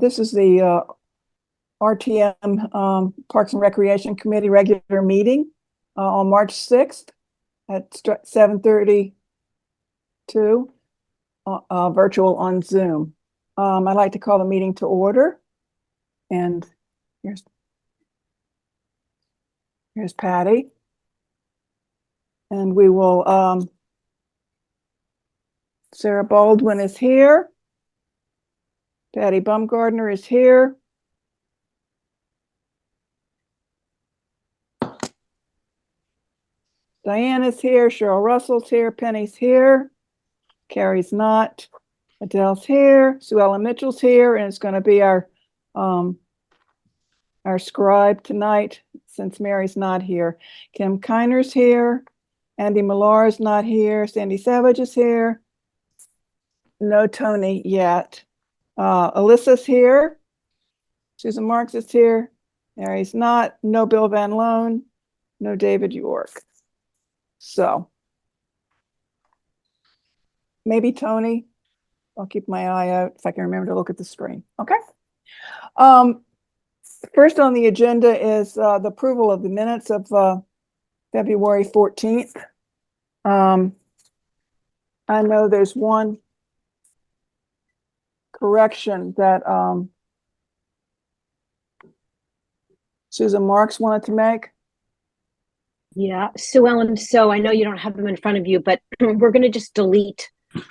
This is the RTM Parks and Recreation Committee regular meeting on March 6th at 7:32, virtual on Zoom. I'd like to call the meeting to order. And here's Patty. And we will, Sarah Baldwin is here. Patty Bumgardner is here. Diane is here. Cheryl Russell's here. Penny's here. Carrie's not. Adele's here. Sue Ellen Mitchell's here, and it's going to be our scribe tonight since Mary's not here. Kim Kiner's here. Andy Millar is not here. Sandy Savage is here. No Tony yet. Alyssa's here. Susan Marks is here. Mary's not. No Bill Van Loan. No David York. So maybe Tony. I'll keep my eye out if I can remember to look at the screen. Okay. First on the agenda is the approval of the minutes of February 14th. I know there's one correction that Susan Marks wanted to make. Yeah, Sue Ellen, so I know you don't have them in front of you, but we're going to just delete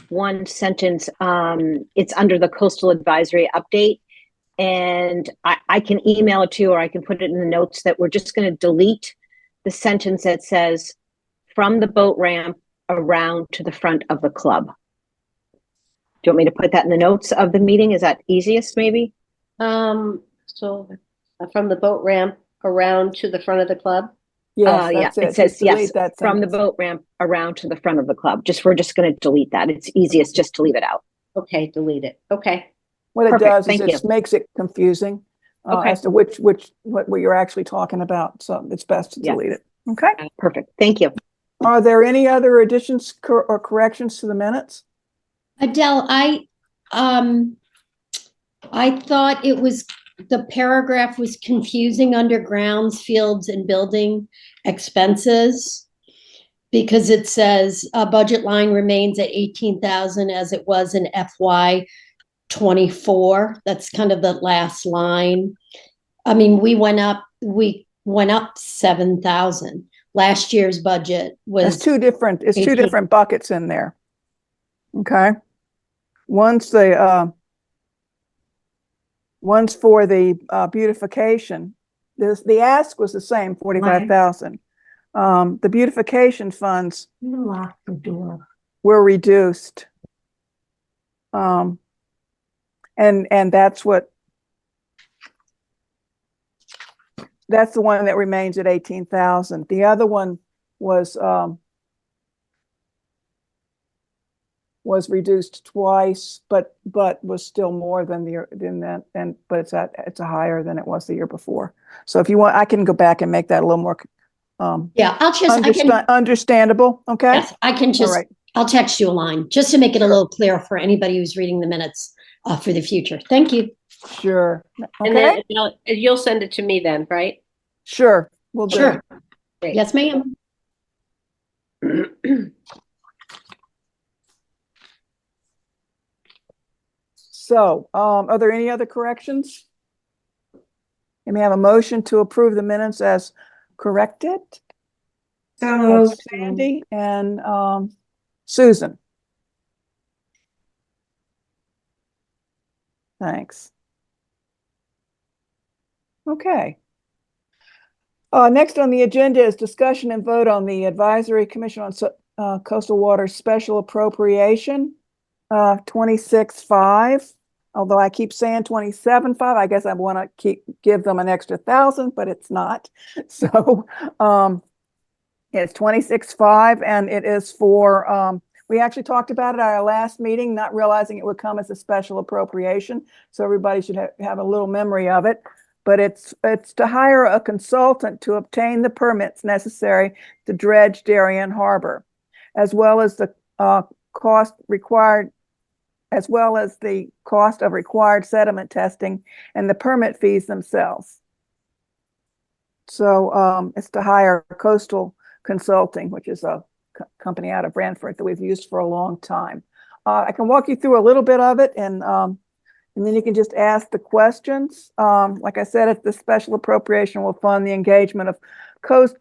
one sentence. It's under the coastal advisory update, and I can email it to you, or I can put it in the notes that we're just going to delete the sentence that says from the boat ramp around to the front of the club. Do you want me to put that in the notes of the meeting? Is that easiest, maybe? So from the boat ramp around to the front of the club? Yes, yeah, that's it. It says yes, from the sentence. boat ramp around to the front of the club. We're just going to delete that. It's easiest just to leave it out. Okay, delete it. Okay. What it Perfect, does is thank it you. just makes it confusing Okay. as to what you're actually talking about. So it's best to Yeah. delete it. Okay. Perfect. Thank you. Are there any other additions or corrections to the minutes? Adele, I thought it was, the paragraph was confusing under grounds, fields, and building expenses, because it says a budget line remains at 18,000 as it was in FY 24. That's kind of the last line. I mean, we went up 7,000. Last year's budget was It's two different 18. buckets in there. Okay. One's for the beautification. The ask was the same, 45,000. The beautification funds Lock the door. were reduced. And that's the one that remains at 18,000. The other one was reduced twice, but was still more than that, but it's higher than it was the year before. So if you want, I can go back and make that a little more Yeah, understandable. Okay. Yes, I can just, All right. I'll text you a line just to make it a little clearer for anybody who's reading the minutes for the future. Thank you. Sure. And Okay. then you'll send it to me then, right? Sure. We'll do. Sure. Great. Yes, ma'am. So, are there any other corrections? Let me have a motion to approve the minutes as corrected. That's Sandy and Susan. Thanks. Okay. Next on the agenda is discussion and vote on the Advisory Commission on Coastal Waters Special Appropriation 26.5. Although I keep saying 27.5, I guess I want to give them an extra 1,000, but it's not. So it's 26.5, and it is for. We actually talked about it at our last meeting, not realizing it would come as a special appropriation. So everybody should have a little memory of it. But it's to hire a consultant to obtain the permits necessary to dredge Darien Harbor, as well as the cost required as well as the cost of required sediment testing and the permit fees themselves. So it's to hire Coastal Consulting, which is a company out of Brantford that we've used for a long time. I can walk you through a little bit of it, and then you can just ask the questions. Like I said, it's the special appropriation will fund the engagement of coastline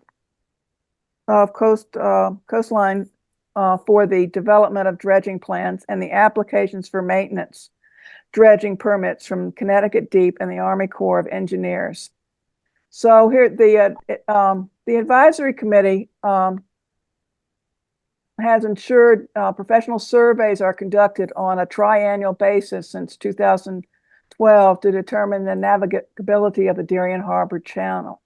for the development of dredging plans and the applications for maintenance dredging permits from Connecticut Deep and the Army Corps of Engineers. So here, the advisory committee has ensured professional surveys are conducted on a triennial basis since 2012 to determine the navigability of the Darien Harbor Channel.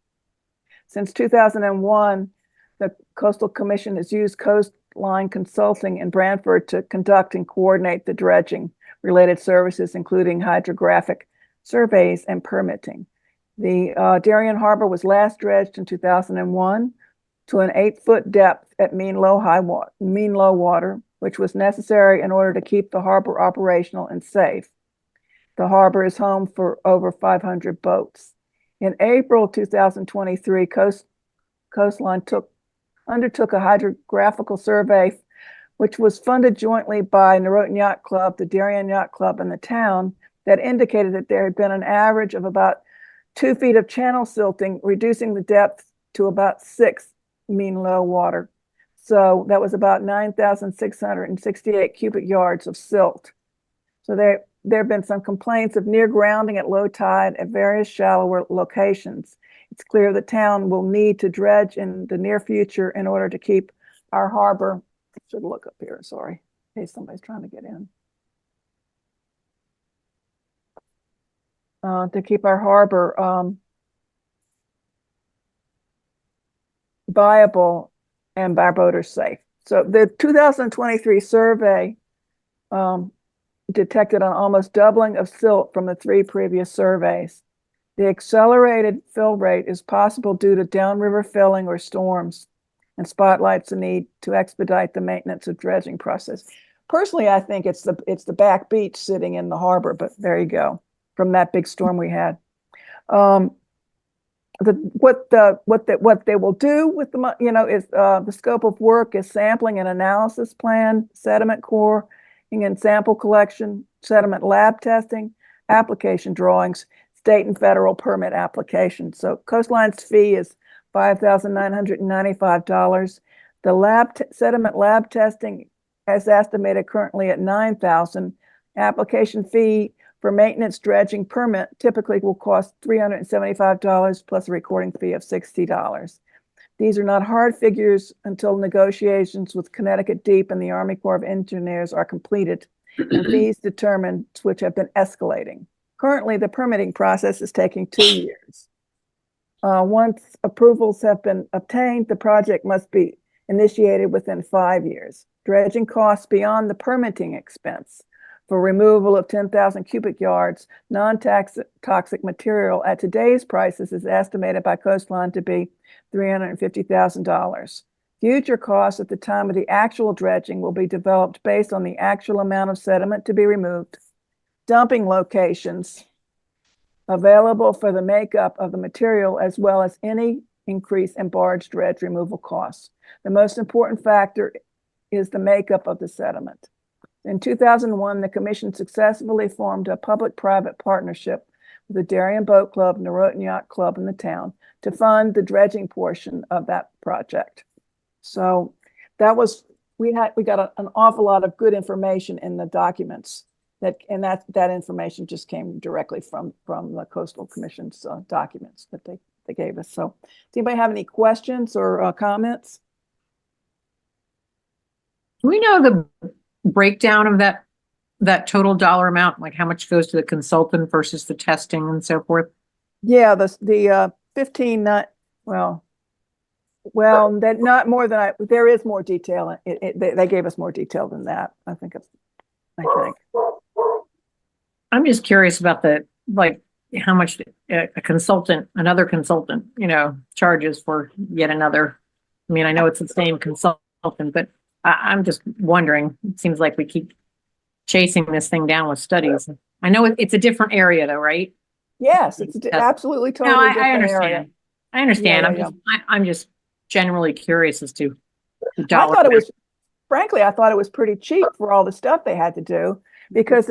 Since 2001, the Coastal Commission has used Coastline Consulting in Brantford to conduct and coordinate the dredging related services, including hydrographic surveys and permitting. The Darien Harbor was last dredged in 2001 to an 8-foot depth at mean low water, which was necessary in order to keep the harbor operational and safe. The harbor is home for over 500 boats. In April 2023, Coastline undertook a hydrographical survey, which was funded jointly by Norotan Yacht Club, the Darien Yacht Club, and the town, that indicated that there had been an average of about 2 feet of channel silting, reducing the depth to about 6 mean low water. So that was about 9,668 cubic yards of silt. So there have been some complaints of near grounding at low tide at various shallower locations. It's clear the town will need to dredge in the near future in order to keep our harbor, I should look up here, sorry, in case somebody's trying to get in. To keep our harbor viable and barboaters safe. So the 2023 survey detected an almost doubling of silt from the 3 previous surveys. The accelerated fill rate is possible due to downriver filling or storms, and spotlights the need to expedite the maintenance of dredging process. Personally, I think it's the back beach sitting in the harbor, but there you go, from that big storm we had. What they will do with the, is the scope of work is sampling and analysis plan, sediment core and sample collection, sediment lab testing, application drawings, state and federal permit applications. So Coastline's fee is $5,995. The sediment lab testing is estimated currently at $9,000. Application fee for maintenance dredging permit typically will cost $375 plus a recording fee of $60. These are not hard figures until negotiations with Connecticut Deep and the Army Corps of Engineers are completed and fees determined, which have been escalating. Currently, the permitting process is taking 2 years. Once approvals have been obtained, the project must be initiated within 5 years. Dredging costs beyond the permitting expense for removal of 10,000 cubic yards non-toxic material at today's prices is estimated by Coastline to be $350,000. Future costs at the time of the actual dredging will be developed based on the actual amount of sediment to be removed, dumping locations available for the makeup of the material, as well as any increase in barge dredge removal costs. The most important factor is the makeup of the sediment. In 2001, the commission successfully formed a public-private partnership with the Darien Boat Club, Norotan Yacht Club, and the town to fund the dredging portion of that project. So that was, we got an awful lot of good information in the documents that information just came directly from the Coastal Commission's documents that they gave us. So does anybody have any questions or comments? Do we know the breakdown of that total dollar amount, like how much goes to the consultant versus the testing and so forth? Yeah, the 15, not, well, that not more than there is more detail. They gave us more detail than that. I think. I'm just curious about how much another consultant, charges for yet another. I mean, I know it's the same consultant, but I'm just wondering, it seems like we keep chasing this thing down with studies. I know it's a different area though, right? Yes, it's absolutely No, totally I different area. understand. I understand. Yeah, I'm just generally curious as to the I dollar. thought it was, frankly, I thought it was pretty cheap for all the stuff they had to do because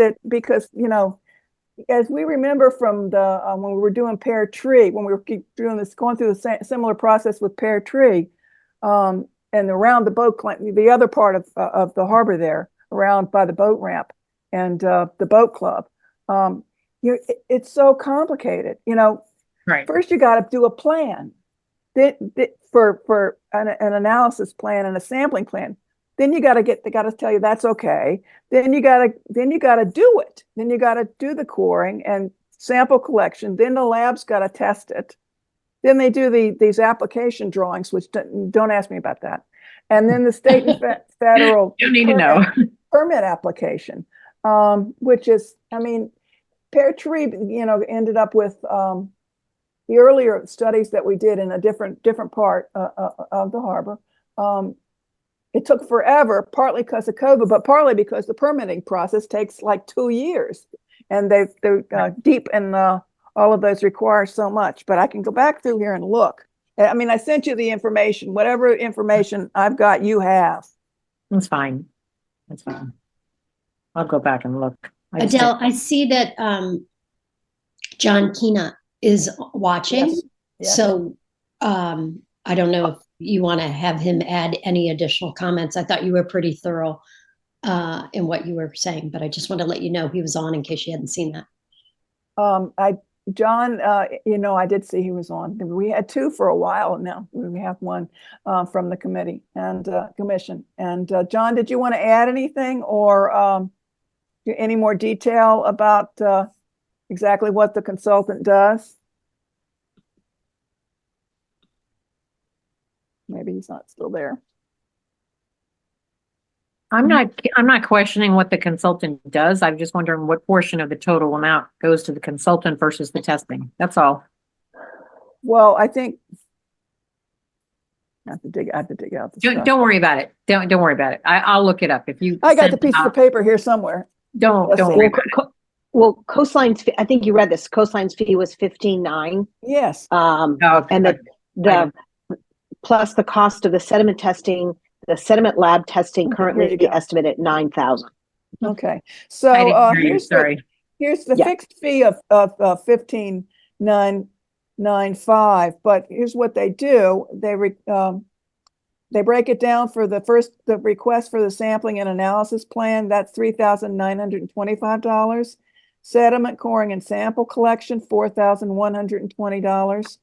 as we remember from the when we were doing Pear Tree, when we were doing this, going through the similar process with Pear Tree, and around the boat, the other part of the harbor there, around by the boat ramp and the boat club, it's so complicated. Right. First you got to do a plan, for an analysis plan and a sampling plan. Then they got to tell you that's okay. Then you got to do it. Then you got to do the coring and sample collection. Then the lab's got to test it. Then they do these application drawings, which don't ask me about that. And then the state and federal You need to know. permit application, which is, Pear Tree, ended up with the earlier studies that we did in a different part of the harbor. It took forever, partly because of COVID, but partly because the permitting process takes like 2 years, and they're deep in all of those require so much. But I can go back through here and look. I sent you the information. Whatever information I've got, you have. That's fine. That's fine. I'll go back and look. Adele, I see that John Keena is watching. Yes. Yes. So I don't know if you want to have him add any additional comments. I thought you were pretty thorough in what you were saying, but I just want to let you know he was on in case you hadn't seen that. John, I did see he was on. We had two for a while now. We have one from the committee and commission. And John, did you want to add anything or any more detail about exactly what the consultant does? Maybe he's not still there. I'm not questioning what the consultant does. I'm just wondering what portion of the total amount goes to the consultant versus the testing. That's all. Well, I think I have to dig out the stuff. Don't worry about it. Don't worry about it. I'll look it up. If you I got the piece of paper here somewhere. don't Let's see. worry about it. Well, Coastline's fee, I think you read this. Coastline's fee was $15,900. Yes. Okay. And the plus the cost of the sediment testing, the sediment lab testing Here you currently go. estimated at $9,000. Okay. I So didn't hear you. here's Sorry. here's the Yeah. fixed fee of 15,995. But here's what they do: they break it down for the request for the sampling and analysis plan. That's $3,925. Sediment coring and sample collection, $4,120.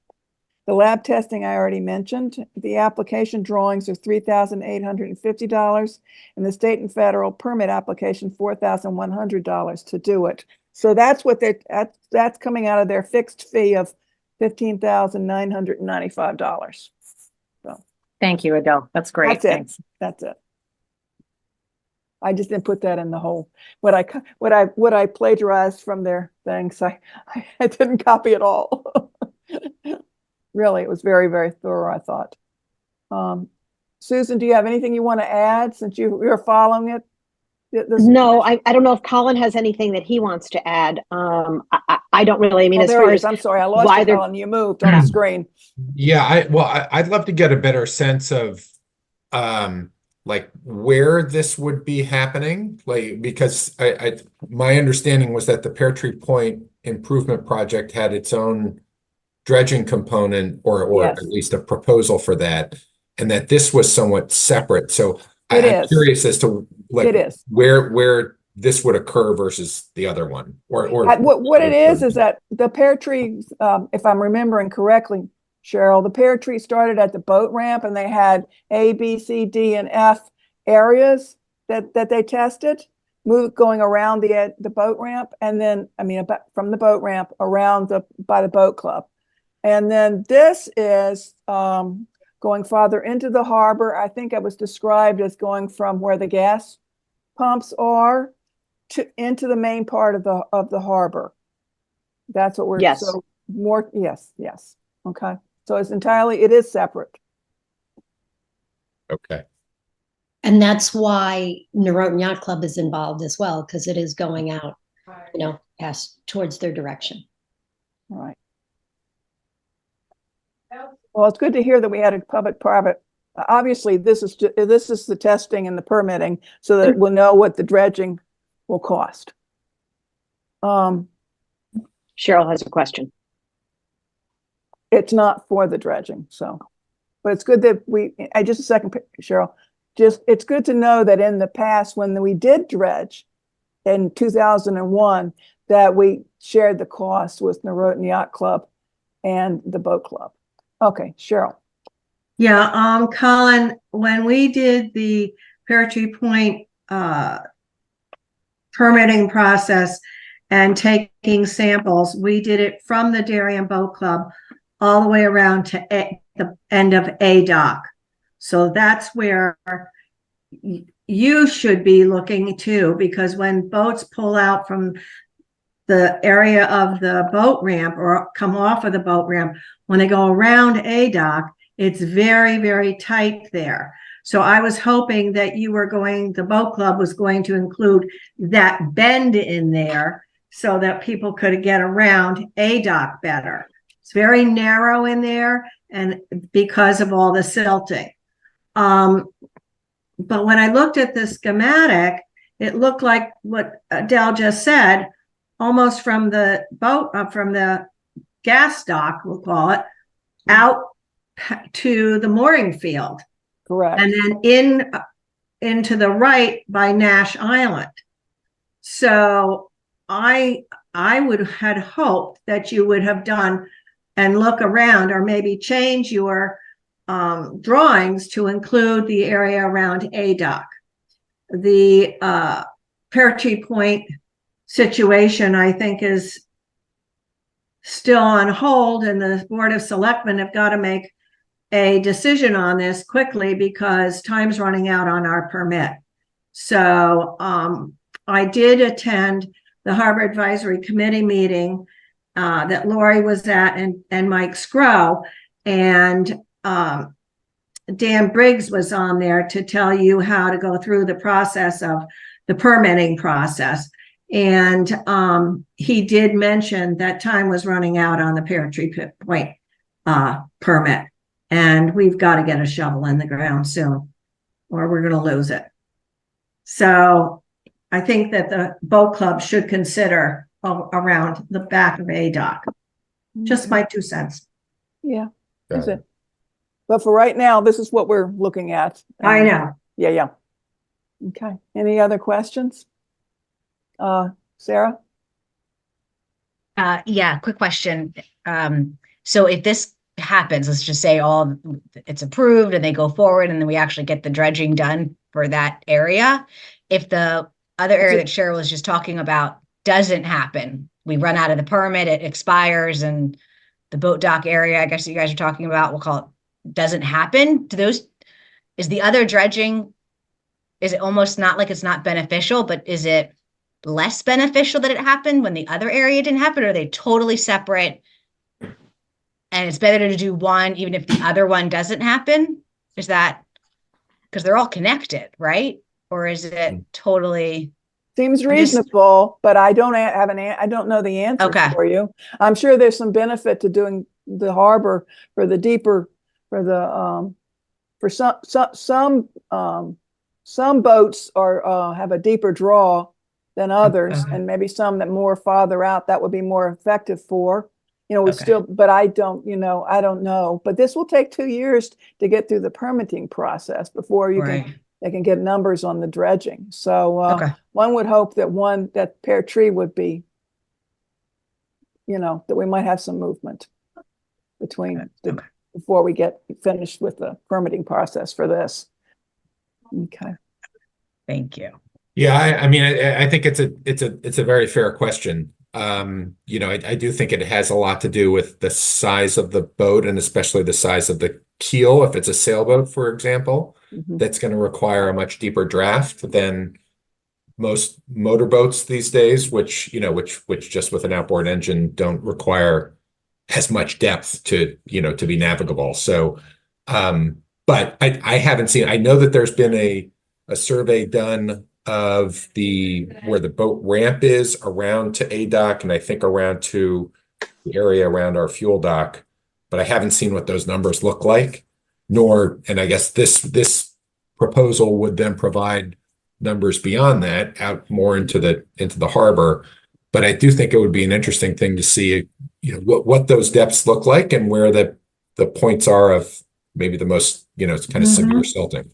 The lab testing I already mentioned. The application drawings are $3,850, and the state and federal permit application $4,100 to do it. So that's what that's coming out of their fixed fee of $15,995. Thank you, Adele. That's great. That's it. Thanks. That's it. I just didn't put that in the whole what I plagiarized from their things. I didn't copy it all. Really, it was very, very thorough, I thought. Susan, do you have anything you want to add since you're following it? No, I don't know if Colin has anything that he wants to add. I don't really. I mean, Oh, as there far it as is. I'm sorry, I lost why you, they're- Colin. You moved on the screen. Yeah, I'd love to get a better sense of like where this would be happening, like because my understanding was that the Pear Tree Point Improvement Project had its own dredging component or Yes. at least a proposal for that, and that this was somewhat separate. So It I'm is. curious as to like It is. where this would occur versus the other one, or What it is that the pear tree, if I'm remembering correctly, Cheryl, the pear tree started at the boat ramp, and they had A, B, C, D, and F areas that they tested, going around the boat ramp, and then from the boat ramp around by the boat club, and then this is going farther into the harbor. I think it was described as going from where the gas pumps are into the main part of the harbor. That's what we're Yes. so more yes. Okay. So it is separate. Okay. And that's why Norotan Yacht Club is involved as well, because it is going out, past towards their direction. All right. Well, it's good to hear that we had a public-private. Obviously, this is the testing and the permitting, so that we'll know what the dredging will cost. Cheryl has a question. It's not for the dredging, so, but it's good that just a second, Cheryl. It's good to know that in the past, when we did dredge in 2001, that we shared the cost with Norotan Yacht Club and the boat club. Okay, Cheryl. Yeah, Colin, when we did the Pear Tree Point permitting process and taking samples, we did it from the Darien Boat Club all the way around to the end of A dock. So that's where you should be looking too, because when boats pull out from the area of the boat ramp or come off of the boat ramp, when they go around A dock, it's very, very tight there. So I was hoping that the boat club was going to include that bend in there so that people could get around A dock better. It's very narrow in there, and because of all the silting. But when I looked at the schematic, it looked like what Adele just said, almost from the boat, from the gas dock, we'll call it, out to the mooring field. Correct. And then into the right by Nash Island. So I had hoped that you would have done and look around, or maybe change your drawings to include the area around A dock. The Pear Tree Point situation, I think, is still on hold, and the Board of Selectmen have got to make a decision on this quickly because time's running out on our permit. So I did attend the Harbor Advisory Committee meeting that Lori was at, and Mike Scrow, and Dan Briggs was on there to tell you how to go through the process of the permitting process. And he did mention that time was running out on the Pear Tree Point permit. And we've got to get a shovel in the ground soon, or we're going to lose it. So I think that the boat club should consider around the back of A dock. Just my 2 cents. Yeah, that's it. But for right now, this is what we're looking at. I know. Yeah. Okay. Any other questions? Sarah? Yeah, quick question. So if this happens, let's just say it's approved and they go forward and then we actually get the dredging done for that area. If the other area that Cheryl was just talking about doesn't happen, we run out of the permit, it expires, and the boat dock area, I guess you guys are talking about, we'll call it, doesn't happen. Is the other dredging, is it almost not like it's not beneficial, but is it less beneficial that it happened when the other area didn't happen? Or are they totally separate? And it's better to do one, even if the other one doesn't happen? Is that because they're all connected, right? Or is it totally? Seems reasonable, but I don't have I don't know the answer for you. I'm sure there's some benefit to doing the harbor for the deeper, for some boats have a deeper draw than others, and maybe some that more farther out that would be more effective for. But I don't know. But this will take 2 years to get through the permitting process before they can get numbers on the dredging. So one would hope that Pear Tree would be, that we might have some movement before we get finished with the permitting process for this. Okay. Thank you. Yeah, I mean, I think it's a very fair question. I do think it has a lot to do with the size of the boat, and especially the size of the keel. If it's a sailboat, for example, that's going to require a much deeper draft than most motorboats these days, which just with an outboard engine don't require as much depth to be navigable. So, but I haven't seen. I know that there's been a survey done of where the boat ramp is around to A dock, and I think around to the area around our fuel dock, but I haven't seen what those numbers look like, and I guess this proposal would then provide numbers beyond that out more into the harbor. But I do think it would be an interesting thing to see, what those depths look like and where the points are of maybe the most, kind of severe silting.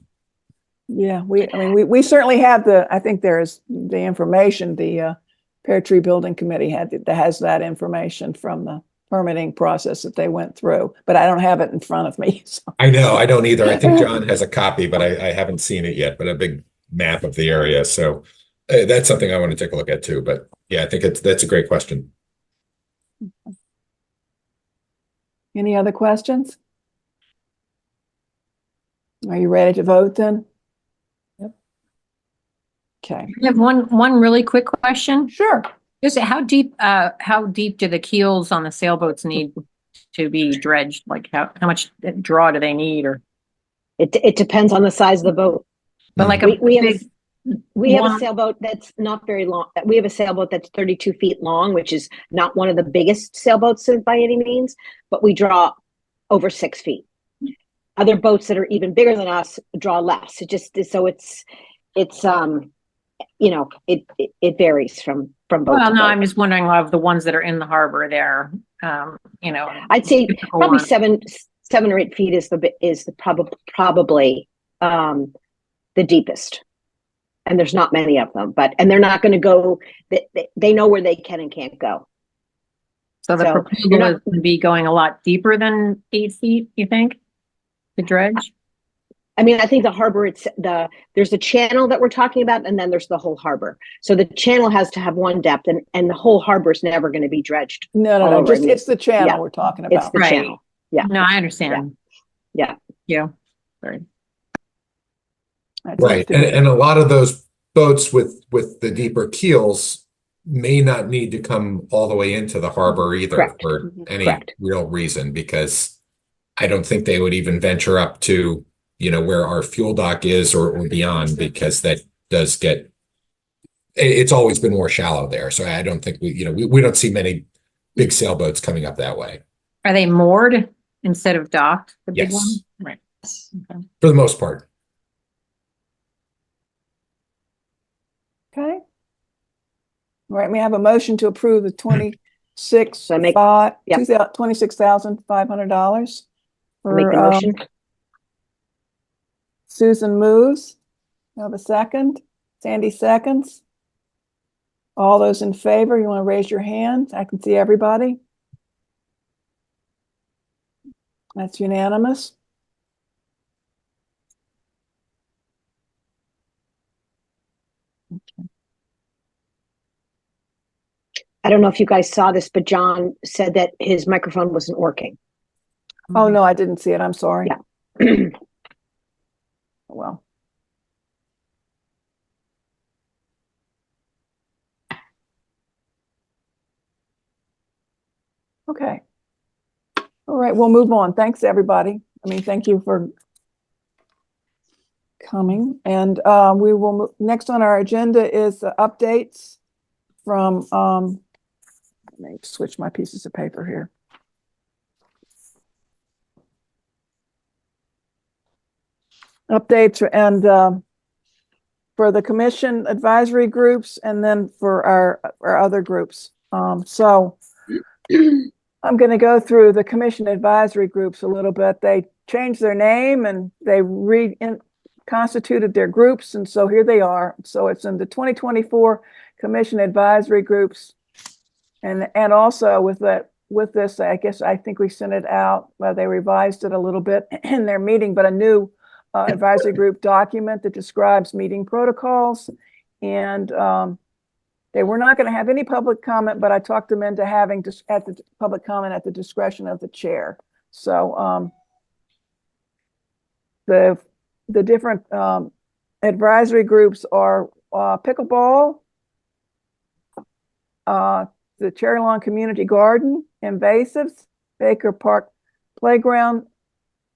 Yeah, we certainly have I think there's the information, the Pear Tree Building Committee has that information from the permitting process that they went through, but I don't have it in front of me. So. I know, I don't either. I think John has a copy, but I haven't seen it yet, but a big map of the area. So that's something I want to take a look at too. But yeah, I think that's a great question. Any other questions? Are you ready to vote then? Yep. Okay. I have one really quick question. Sure. Just how deep do the keels on the sailboats need to be dredged? Like how much draw do they need? Or It depends on the size of the boat. but like We have a sailboat that's not very long. We have a sailboat that's 32 feet long, which is not one of the biggest sailboats by any means, but we draw over 6 feet. Other boats that are even bigger than us draw less. It just so it's it varies from boat well, to no, boat. I'm just wondering of the ones that are in the harbor there. I'd say probably ones. 7 or 8 feet is probably the deepest. And there's not many of them, and they're not going to go. They know where they can and can't go. So the proposal is to be going a lot deeper than 8 feet. You think the dredge? I mean, I think the harbor. There's a channel that we're talking about, and then there's the whole harbor. So the channel has to have one depth, and the whole harbor is never going to be dredged. No. Just it's the channel we're talking about. It's the channel. Yeah. No, I understand. Yeah. Sorry. Right. And a lot of those boats with the deeper keels may not need to come all the way into the harbor either. Correct. For any Correct. real reason, because I don't think they would even venture up to, where our fuel dock is or beyond, because that does it's always been more shallow there. So I don't think we don't see many big sailboats coming up that way. Are they moored instead of docked? The big Yes. one? Right. Okay. For the most part. Okay. All right, we have a motion to approve the So I make- yep. $26,500 Make the motion. Susan moves. I have a second. Sandy seconds. All those in favor, you want to raise your hand? I can see everybody. That's unanimous. I don't know if you guys saw this, but John said that his microphone wasn't working. Oh, no, I didn't see it. I'm sorry. Yeah. Well. Okay. All right, we'll move on. Thanks, everybody. Thank you for coming. And we will move, next on our agenda is updates from, let me switch my pieces of paper here. Updates and for the commission advisory groups and then for our other groups. So I'm going to go through the commission advisory groups a little bit. They changed their name and they reconstituted their groups. And so here they are. So it's in the 2024 commission advisory groups. And also with this, I think we sent it out. Well, they revised it a little bit in their meeting, but a new advisory group document that describes meeting protocols. And they were not going to have any public comment, but I talked them into having public comment at the discretion of the chair. So the different advisory groups are pickleball, the Cherry Lawn Community Garden, invasives, Baker Park Playground,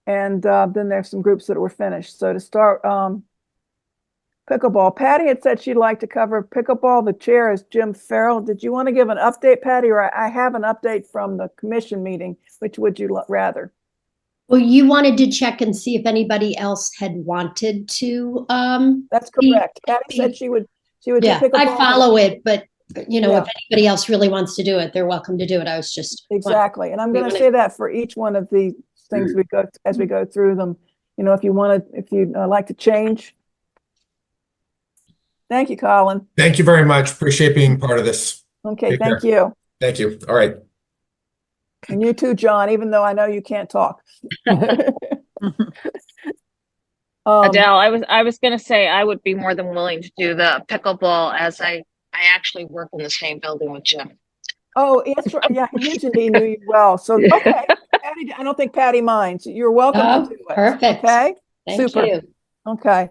and then there's some groups that were finished. So to start, pickleball. Patty had said she'd like to cover pickleball. The chair is Jim Farrell. Did you want to give an update, Patty, or I have an update from the commission meeting? Which would you rather? Well, you wanted to check and see if anybody else had wanted to, That's be- correct. Patty said she would do yeah, pickleball. I follow it, but you know, if Yeah. anybody else really wants to do it, they're welcome to do it. I was just. Exactly. And I'm we going to wanna- say that for each one of these things we go, as we go through them, you know, if you want to, if you'd like to change. Thank you, Colin. Thank you very much. Appreciate being part of this. Okay, Take thank care. you. Thank you. All right. And you too, John, even though I know you can't talk. Adele, I was gonna say I would be more than willing to do the pickleball as I actually work in the same building with Jim. Oh, yes, right. Yeah, he mentioned he knew you well. So, okay, Patty, I don't think Patty minds. You're welcome Oh, to do it. perfect. Okay, Thank super. you. Okay.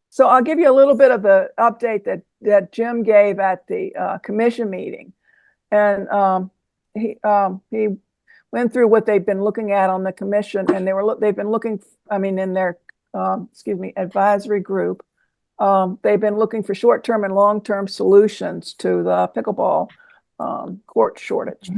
So I'll give you a little bit of the update that Jim gave at the commission meeting. And he went through what they've been looking at on the commission, and they've been looking, I mean, in their advisory group. They've been looking for short-term and long-term solutions to the pickleball court shortage.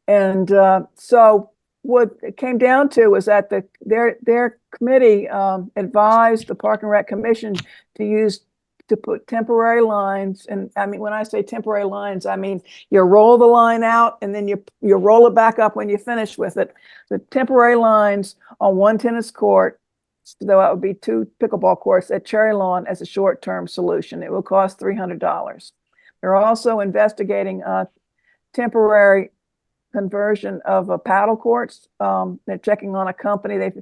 And so what it came down to was that their committee advised the Park and Rec Commission to put temporary lines. And I mean, when I say temporary lines, I mean you roll the line out and then you roll it back up when you finish with it. The temporary lines on one tennis court, though it would be 2 pickleball courts at Cherry Lawn as a short-term solution. It will cost $300. They're also investigating a temporary conversion of paddle courts. They're checking on a company. There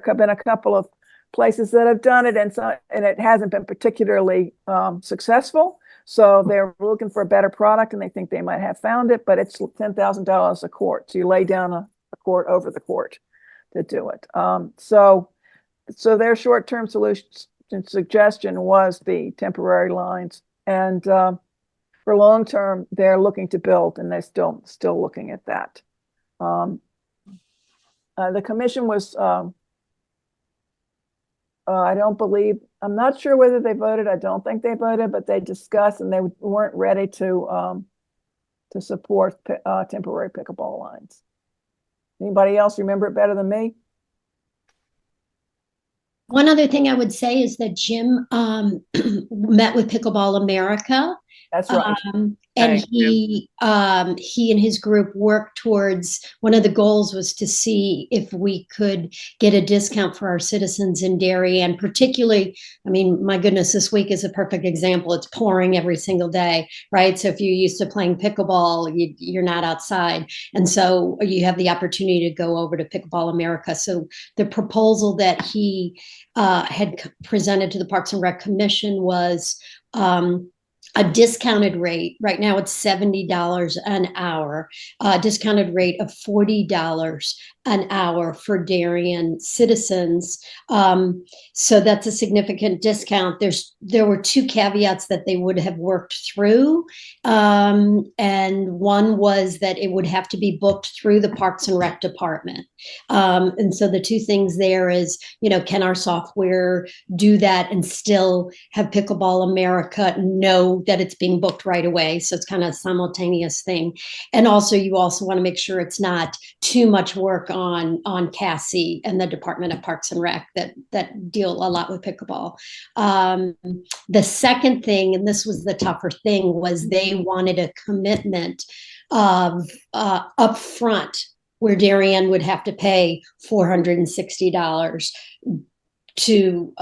have been a couple of places that have done it, and it hasn't been particularly successful. So they're looking for a better product, and they think they might have found it, but it's $10,000 a court. So you lay down a court over the court to do it. So their short-term solution suggestion was the temporary lines, and for long-term, they're looking to build, and they're still looking at that. The commission was, I'm not sure whether they voted. I don't think they voted, but they discussed, and they weren't ready to support temporary pickleball lines. Anybody else remember it better than me? One other thing I would say is that Jim met with Pickleball America. That's right. And Right, he and his group worked towards, one of the goals was to see if we could get a discount for our citizens in Darien, particularly, I mean, my goodness, this week is a perfect example. It's pouring every single day, right? So if you're used to playing pickleball, you're not outside. And so you have the opportunity to go over to Pickleball America. So the proposal that he had presented to the Parks and Rec Commission was a discounted rate. Right now it's $70 an hour, discounted rate of $40 an hour for Darien citizens. So that's a significant discount. There were 2 caveats that they would have worked through. And one was that it would have to be booked through the Parks and Rec department. And so the 2 things there is, can our software do that and still have Pickleball America know that it's being booked right away? So it's kind of a simultaneous thing. And also, you also want to make sure it's not too much work on Cassie and the Department of Parks and Rec that deal a lot with pickleball. The second thing, and this was the tougher thing, was they wanted a commitment of upfront, where Darien would have to pay $460 to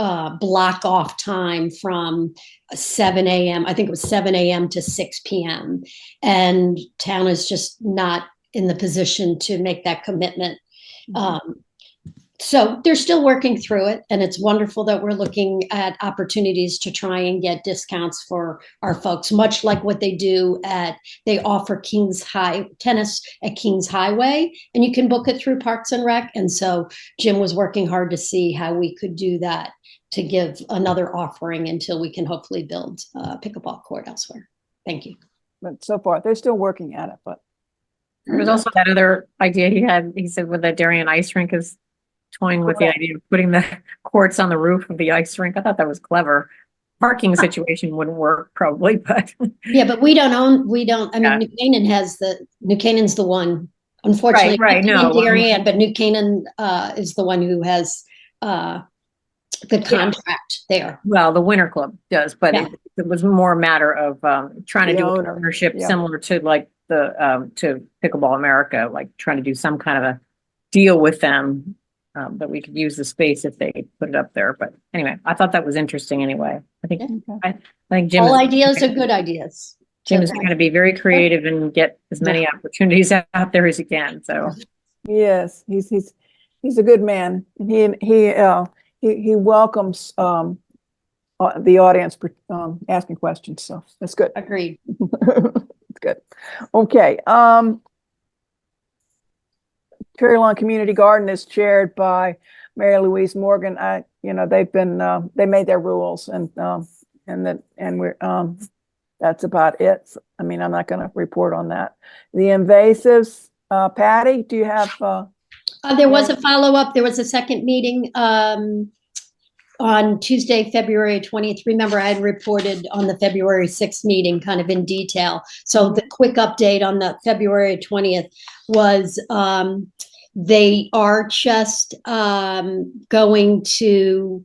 block off time from 7 a.m. I think it was 7 a.m. to 6 p.m. And town is just not in the position to make that commitment. So they're still working through it, and it's wonderful that we're looking at opportunities to try and get discounts for our folks, much like what they do they offer tennis at Kings Highway, and you can book it through Parks and Rec. And so Jim was working hard to see how we could do that to give another offering until we can hopefully build a pickleball court elsewhere. Thank you. But so far, they're still working at it, but. There was also that other idea he said with the Darien ice rink is toying with the Correct. idea of putting the courts on the roof of the ice rink. I thought that was clever. parking situation wouldn't work probably, but Yeah, but we don't, I Yeah. mean, New Canaan's the one, unfortunately. right, New no, Canaan, Darien, but New Canaan, is the one who has, the contract there. well, the Winter Club does, but Yeah. it was more a matter of trying to The do an owner, ownership yeah. similar to like to Pickleball America, like trying to do some kind of a deal with them that we could use the space if they put it up there. But anyway, I thought that was interesting anyway. I think Okay. I think Jim All is ideas are good ideas. Jim is going to be very creative and get as many opportunities out there as he can. So Yes, he's a good man. He welcomes the audience asking questions, so that's good. Agreed. It's good. Okay. Cherry Lawn Community Garden is chaired by Mary Louise Morgan. They made their rules and we're that's about it. I mean, I'm not going to report on that. The invasives, Patty, do you have? There was a follow-up. There was a second meeting, on Tuesday, February 20th. Remember, I had reported on the February 6th meeting kind of in detail. So the quick update on the February 20th was, they are just going to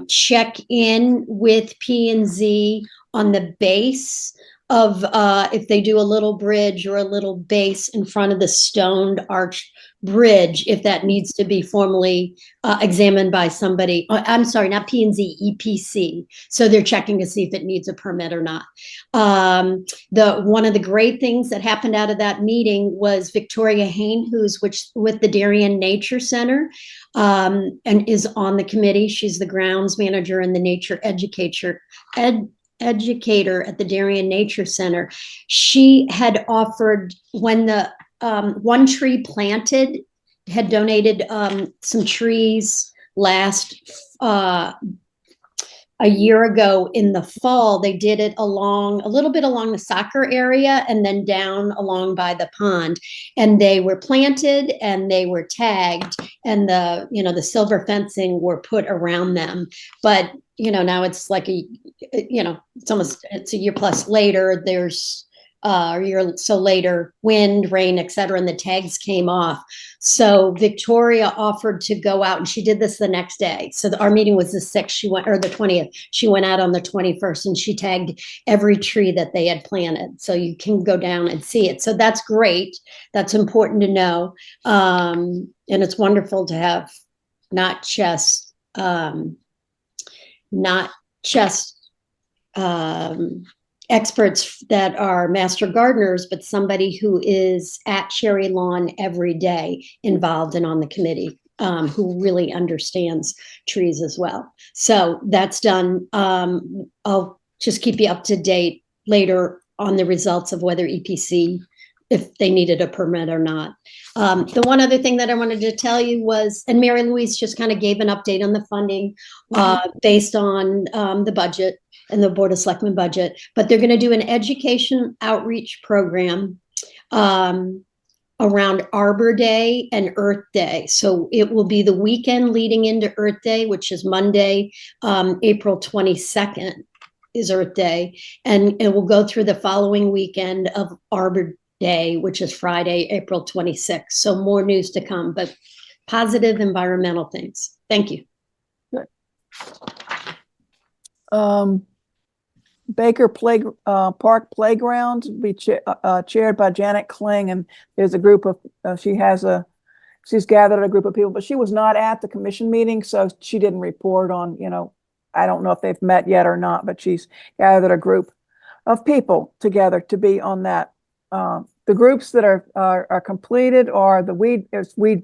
check in with P&Z on the base of if they do a little bridge or a little base in front of the stoned arch bridge, if that needs to be formally examined by somebody. I'm sorry, not P&Z, EPC. So they're checking to see if it needs a permit or not. One of the great things that happened out of that meeting was Victoria Hain, who's with the Darien Nature Center, and is on the committee. She's the grounds manager and the nature educator at the Darien Nature Center. She had offered, when the One Tree Planted had donated some trees last a year ago in the fall. They did it a little bit along the soccer area and then down along by the pond. And they were planted and they were tagged, and the silver fencing were put around them. But now it's like it's a year plus later. There's a year so later, wind, rain, etc., and the tags came off. So Victoria offered to go out, and she did this the next day. So our meeting was the 6th, or the 20th. She went out on the 21st, and she tagged every tree that they had planted. So you can go down and see it. So that's great. That's important to know. And it's wonderful to have not just experts that are master gardeners, but somebody who is at Cherry Lawn every day, involved and on the committee, who really understands trees as well. So that's done. I'll just keep you up to date later on the results of whether EPC, if they needed a permit or not. The one other thing that I wanted to tell you was, and Mary Louise just kind of gave an update on the funding based on the budget and the Board of Selectmen budget, but they're going to do an education outreach program around Arbor Day and Earth Day. So it will be the weekend leading into Earth Day, which is Monday, April 22nd is Earth Day. And it will go through the following weekend of Arbor Day, which is Friday, April 26th. So more news to come, but positive environmental things. Thank you. Baker Park Playground will be chaired by Janet Kling, and there's a group of she's gathered a group of people, but she was not at the commission meeting, so she didn't report on, I don't know if they've met yet or not, but she's gathered a group of people together to be on that. The groups that are completed are Weed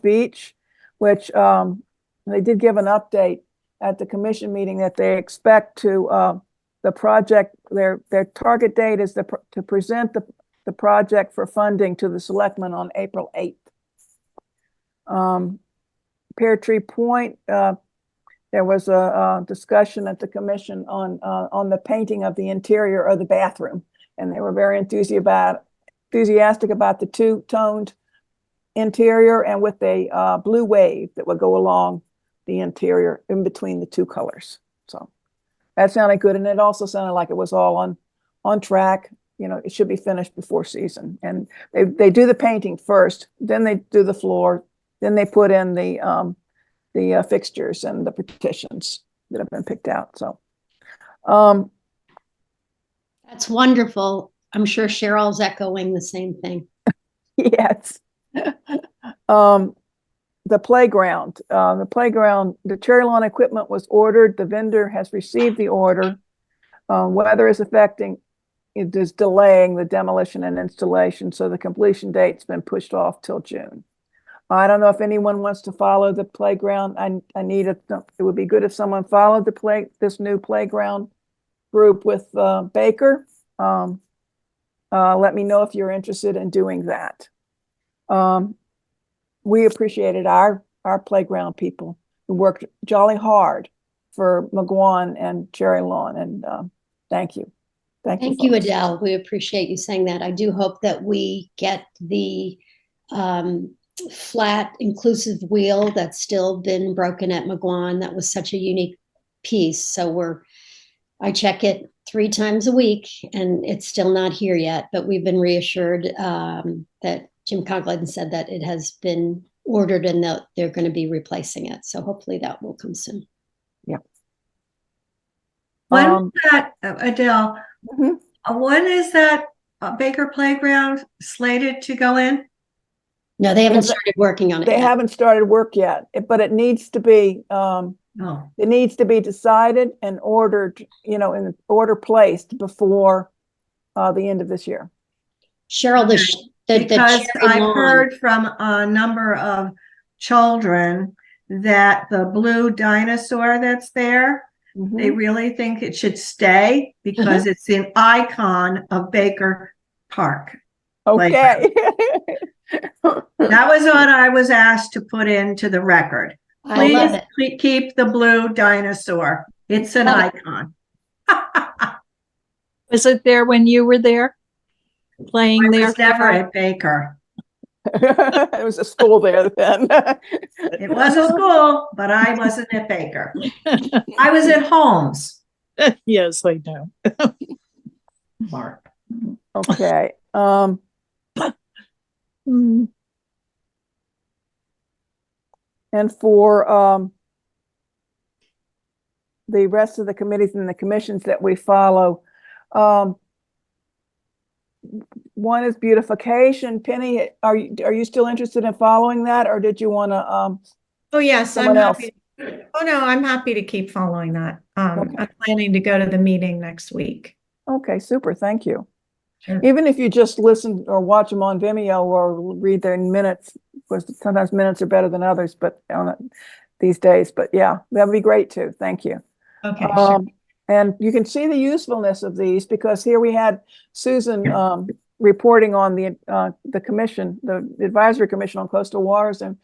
Beach, which they did give an update at the commission meeting that they expect to the project. Their target date is to present the project for funding to the selectmen on April 8th. Pear Tree Point, there was a discussion at the commission on the painting of the interior of the bathroom, and they were very enthusiastic about the two-toned interior and with a blue wave that would go along the interior in between the two colors. So that sounded good. And it also sounded like it was all on track. You know, it should be finished before season. And they do the painting first, then they do the floor, then they put in the fixtures and the partitions that have been picked out. So, That's wonderful. I'm sure Cheryl's echoing the same thing. yes. The playground, the cherry lawn equipment was ordered. The vendor has received the order. Weather is affecting, it is delaying the demolition and installation. So the completion date's been pushed off till June. I don't know if anyone wants to follow the playground. I need it. It would be good if someone followed this new playground group with Baker. Let me know if you're interested in doing that. We appreciated our playground people who worked jolly hard for McGuan and Cherry Lawn, and thank you. Thank you, folks. Adele. We appreciate you saying that. I do hope that we get the flat inclusive wheel that's still been broken at McGuan. That was such a unique piece. So I check it 3 times a week and it's still not here yet, but we've been reassured that Jim Conklin said that it has been ordered and that they're going to be replacing it. So hopefully that will come soon. Yeah. When was that, Adele? When is that Baker Playground slated to go in? No, they haven't started working on it They yet. haven't started work yet, but it needs to be, it needs to be decided and ordered, you know, in order placed before the end of this year. Cheryl, Because I've heard from a number of children that the blue dinosaur that's there, they really think it should stay because it's an icon of Baker Park. Okay. That was what I was asked to put into the record. I love it. Please keep the blue dinosaur. It's an icon. Was it there when you were there? Playing I there? was never at Baker. It was a school there then. It was a school, but I wasn't at Baker. I was at Holmes. Yes, I know. Mark. Okay. And for the rest of the committees and the commissions that we follow, one is beautification. Penny, are you still interested in following that, or did you want to? Oh yes, someone else? Oh no, I'm happy to keep following that. I'm planning to go to the meeting next week. Okay, super. Thank you. Sure. Even if you just listen or watch them on Vimeo or read their minutes, because sometimes minutes are better than others, but these days. But yeah, that would be great too. Thank you. Okay. Sure. And you can see the usefulness of these because here we had Susan reporting on the commission, the advisory commission on coastal waters, and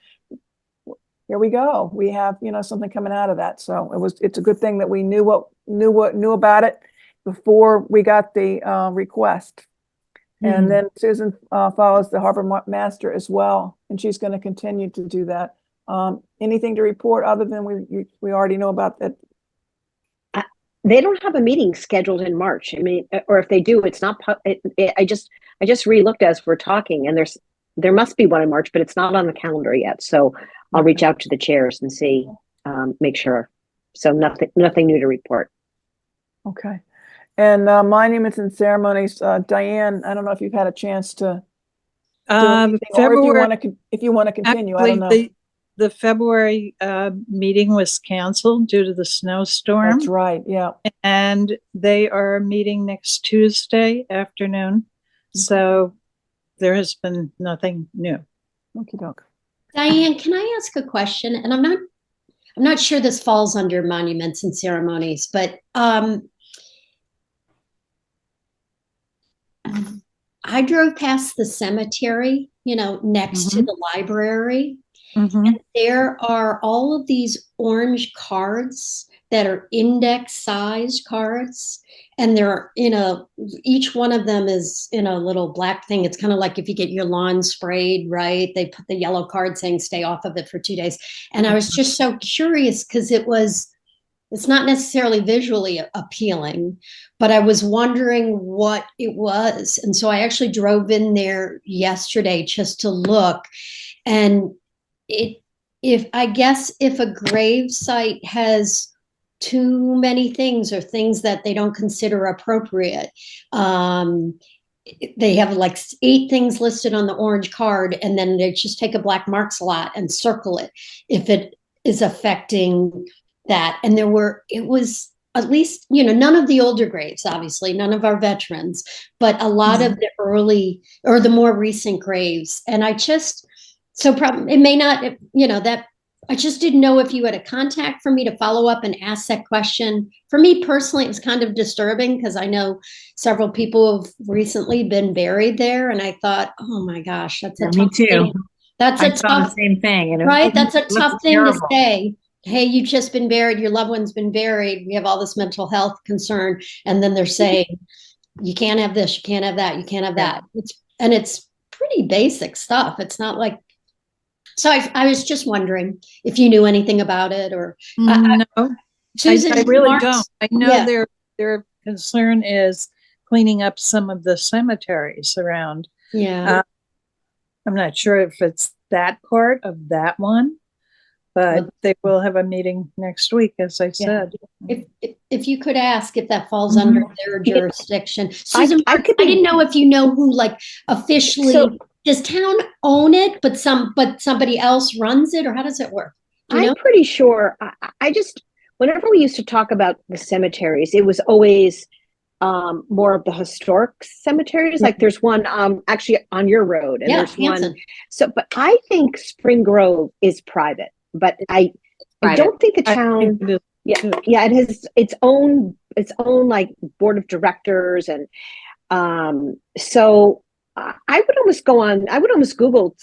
here we go. We have something coming out of that. So it's a good thing that we knew about it before we got the request. And then Susan follows the harbor master as well, and she's going to continue to do that. Anything to report other than we already know about that? They don't have a meeting scheduled in March. I mean, or if they do, it's not. I just re-looked as we're talking, and there must be one in March, but it's not on the calendar yet. So I'll reach out to the chairs and see, make sure. So nothing new to report. Okay. And monuments and ceremonies, Diane, I don't know if you've had a chance to do anything, or if you want to continue. Actually, I don't know. The February meeting was canceled due to the snowstorm. That's right. Yeah. And they are meeting next Tuesday afternoon. So there has been nothing new. Okie doke. Diane, can I ask a question? And I'm not sure this falls under monuments and ceremonies, but I drove past the cemetery, next to the library. And there are all of these orange cards that are index sized cards. And they're each one of them is in a little black thing. It's kind of like if you get your lawn sprayed, right? They put the yellow card saying stay off of it for 2 days. And I was just so curious because it was it's not necessarily visually appealing, but I was wondering what it was. And so I actually drove in there yesterday just to look. And if a grave site has too many things or things that they don't consider appropriate, they have like 8 things listed on the orange card, and then they just take a black mark slot and circle it if it is affecting that. And it was at least, none of the older graves, obviously, none of our veterans, but a lot of the early or the more recent graves. And it may not, that I just didn't know if you had a contact for me to follow up and ask that question. For me personally, it was kind of disturbing because I know several people have recently been buried there, and I thought, oh my gosh, that's a Me tough too. thing. That's I a saw the tough, same thing. And right? That's a tough thing to terrible. say. Hey, you've just been buried. Your loved one's been buried. We have all this mental health concern, and then they're saying, you can't have this, you can't have that, you can't have that. It's pretty basic stuff. It's not like. So I was just wondering if you knew anything about it, or No, Susan. I really Mark's- don't. I know Yeah. their concern is cleaning up some of the cemeteries around. Yeah. I'm not sure if it's that part of that one, but they will have a meeting next week, as I said. If you could ask if that falls Mhm. under their jurisdiction. Susan, I Mark, could I be- didn't know if you know who, like, officially, So- does town own it, but somebody else runs it, or how does it work? Do you know? I'm pretty sure. I just, whenever we used to talk about the cemeteries, it was always more of the historic cemeteries. Like there's one actually on your road, and Yeah, there's Hanson. one. So, but I think Spring Grove is private, but I don't think the I town. think it is too. Yeah, it has its own like board of directors, and so I would almost Google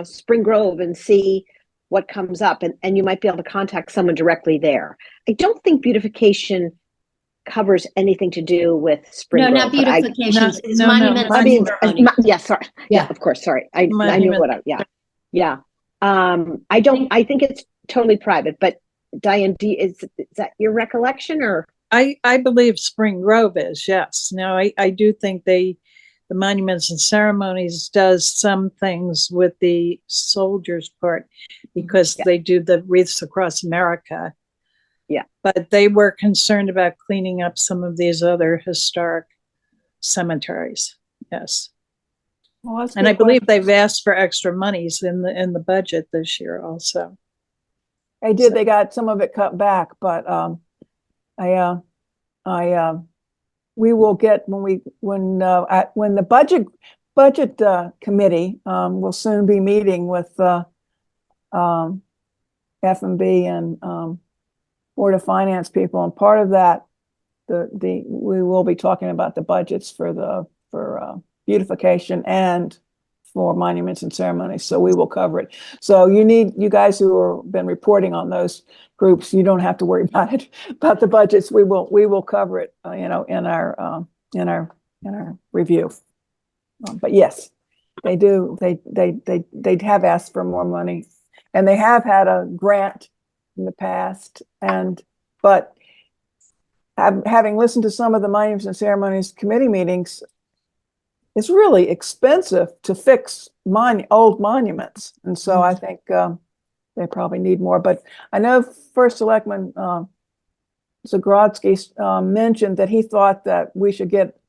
Spring Grove and see what comes up, and you might be able to contact someone directly there. I don't think beautification covers anything to do with Spring No, Grove. not but I- beautifications. It's no, monuments. I mean, ceremony. yeah, sorry. Yeah, of course. Sorry. I knew Monument. what yeah. I think it's totally private, but Diane, is that your recollection, or? I believe Spring Grove is, yes. Now, I do think the Monuments and Ceremonies does some things with the soldiers part because they do the wreaths across America. Yeah. But they were concerned about cleaning up some of these other historic cemeteries. Yes. Well, that's a And good I believe question. they've asked for extra monies in the budget this year also. They did, they got some of it cut back, but, we will get, when the budget committee, will soon be meeting with, F&B and, Board of Finance people, and part of that, we will be talking about the budgets for beautification and for monuments and ceremonies, so we will cover it. So you guys who have been reporting on those groups, you don't have to worry about it, about the budgets. We will cover it, in our review. But yes, they do. They have asked for more money, and they have had a grant in the past, but having listened to some of the Monuments and Ceremonies Committee meetings, it's really expensive to fix old monuments. And so I think they probably need more. But I know First Selectman Zagrodsky mentioned that he thought that we should get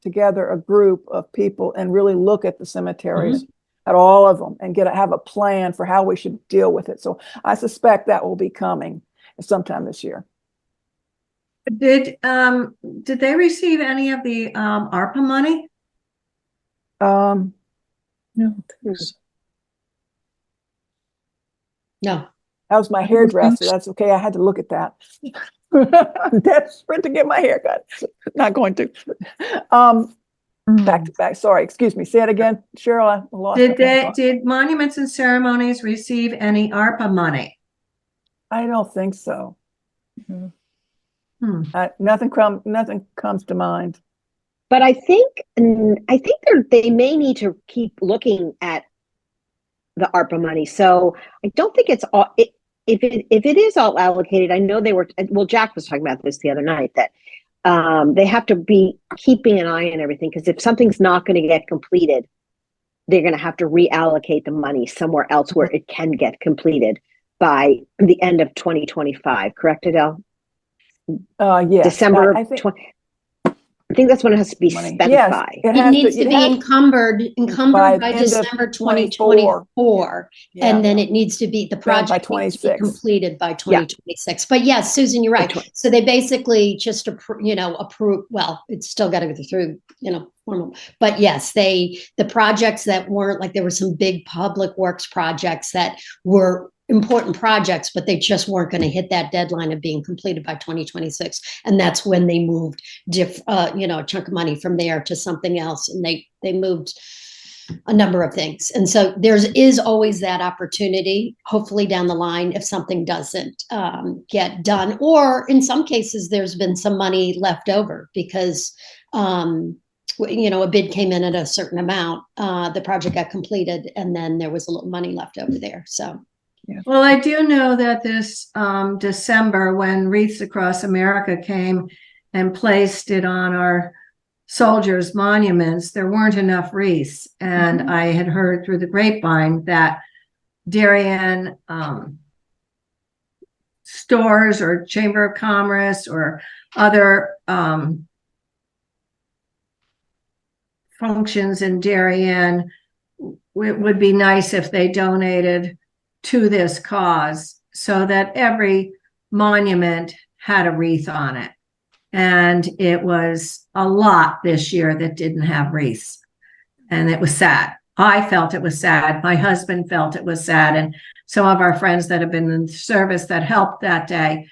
together a group of people and really look at the cemeteries, at all of them, and have a plan for how we should deal with it. So I suspect that will be coming sometime this year. Did they receive any of the ARPA money? No. No. That was my hairdresser. That's okay. I had to look at that. I'm desperate to get my hair cut. Not going to. Back to back. Sorry, excuse me. Say it again, Cheryl. I lost my train of thought. Did Monuments and Ceremonies receive any ARPA money? I don't think so. Hmm. Nothing comes to mind. But I think they may need to keep looking at the ARPA money. So I don't think it's all. if it is all allocated, I know they were, well, Jack was talking about this the other night, that they have to be keeping an eye on everything, because if something's not going to get completed, they're going to have to reallocate the money somewhere else where it can get completed by the end of 2025. Correct, Adele? Yes. December I think, I think that's when it has to be money. spent Yes, by. it It has needs to it be has- encumbered by by end of December 24. 2024. Yeah. And then it needs to be, the Done by project needs to be 26. completed by 2026. But yes, Susan, you're right. So they basically just, approve, well, it's still got to go through, formal. But yes, the projects that weren't, like, there were some big public works projects that were important projects, but they just weren't going to hit that deadline of being completed by 2026. And that's when they moved a chunk of money from there to something else. And they moved a number of things. And so is always that opportunity, hopefully down the line, if something doesn't get done, or in some cases, there's been some money left over because, a bid came in at a certain amount, the project got completed, and then there was a little money left over there. So. Well, I do know that this December, when Wreaths Across America came and placed it on our soldiers' monuments, there weren't enough wreaths. And I had heard through the grapevine that Darien stores or Chamber of Commerce or other functions in Darien, it would be nice if they donated to this cause so that every monument had a wreath on it. And it was a lot this year that didn't have wreaths. And it was sad. I felt it was sad. My husband felt it was sad. And some of our friends that have been in service that helped that day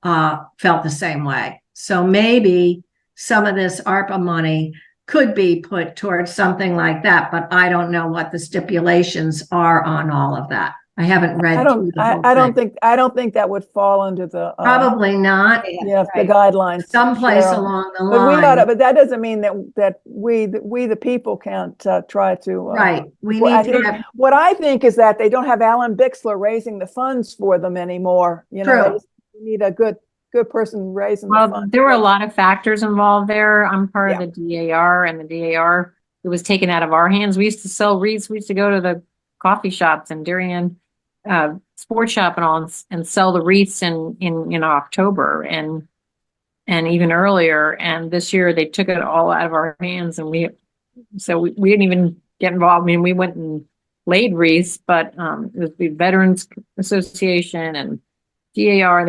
felt the same way. So maybe some of this ARPA money could be put towards something like that, but I don't know what the stipulations are on all of that. I haven't read. I don't think that would fall under the Probably not. the guidelines. Someplace Cheryl. along the But line. but that doesn't mean that we the people can't try to. Right. We well, need to have. what I think is that they don't have Alan Bixler raising the funds for them anymore. True. They need a good person raising the Well, funds. there were a lot of factors involved there. I'm part Yeah. of the DAR, and the DAR, it was taken out of our hands. We used to sell wreaths. We used to go to the coffee shops and Darien sports shop and all, and sell the wreaths in October and even earlier. And this year they took it all out of our hands, and we didn't even get involved. I mean, we went and laid wreaths, but it was the Veterans Association and DAR.